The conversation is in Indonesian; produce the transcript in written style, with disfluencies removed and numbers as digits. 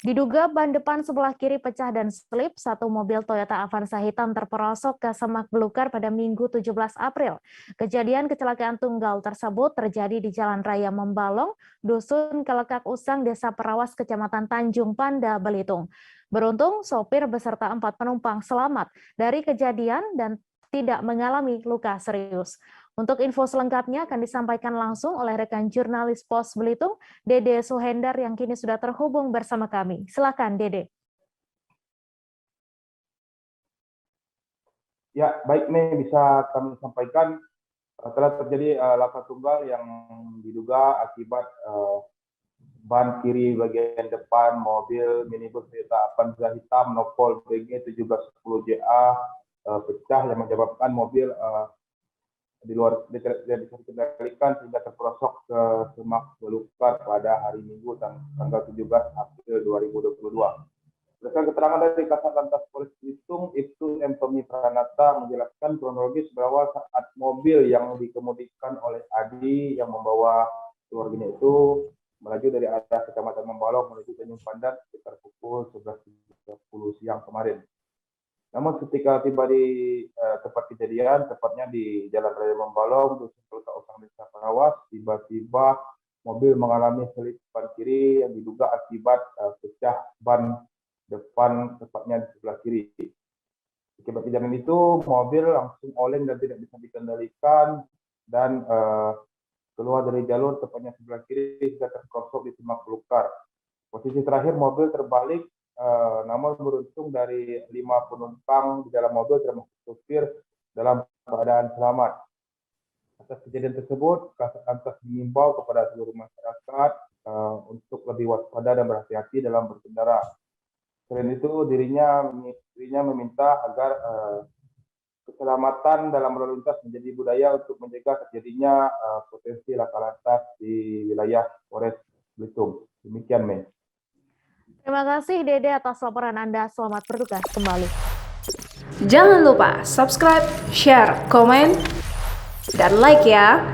Diduga ban depan sebelah kiri pecah dan selip, satu mobil Toyota Avanza hitam terperosok ke semak belukar pada Minggu 17 April. Kejadian kecelakaan tunggal tersebut terjadi di Jalan Raya Membalong, Dusun Kelekak Usang, Desa Perawas, Kecamatan Tanjung Panda, Belitung. Beruntung, sopir beserta 4 penumpang selamat dari kejadian dan tidak mengalami luka serius. Untuk info selengkapnya akan disampaikan langsung oleh rekan jurnalis Pos Belitung, Dede Suhendar yang kini sudah terhubung bersama kami. Silakan, Dede. Ya, baik nih bisa kami sampaikan telah terjadi laka tunggal yang diduga akibat ban kiri bagian depan mobil minibus Toyota Avanza hitam Nopol BG 1710JA pecah yang menyebabkan mobil di luar tidak bisa dikendalikan sehingga terperosok ke semak belukar pada hari Minggu tanggal 17 April 2022. Berdasarkan keterangan dari Kasat Lantas Polres Belitung, Ibtu M. Tommy Pranata menjelaskan kronologis bahwa saat mobil yang dikemudikan oleh Adi yang membawa keluarganya itu melaju dari arah Kecamatan Membalong menuju Tanjung Pandan sekitar pukul 11.30 siang kemarin. Namun ketika tiba di tempat kejadian, tepatnya di Jalan Raya Membalong, Dusun Kelekak Usang, Desa Perawas, tiba-tiba mobil mengalami selip ban kiri yang diduga akibat pecah ban depan, tepatnya di sebelah kiri. Akibat kejadian itu, mobil langsung oleng dan tidak bisa dikendalikan dan keluar dari jalur, tepatnya sebelah kiri, hingga terperosok di semak belukar. Posisi terakhir mobil terbalik. Namun beruntung dari 5 penumpang di dalam mobil termasuk supir dalam keadaan selamat. Atas kejadian tersebut, Kasat Lantas mengimbau kepada seluruh masyarakat untuk lebih waspada dan berhati-hati dalam berkendara. Selain itu, dirinya meminta agar keselamatan dalam lalu lintas menjadi budaya untuk mencegah terjadinya potensi laka lantas di wilayah Polres Belitung. Demikian, Mei. Terima kasih, Dede, atas laporan Anda. Selamat bertugas kembali. Jangan lupa subscribe, share, komen, dan like ya.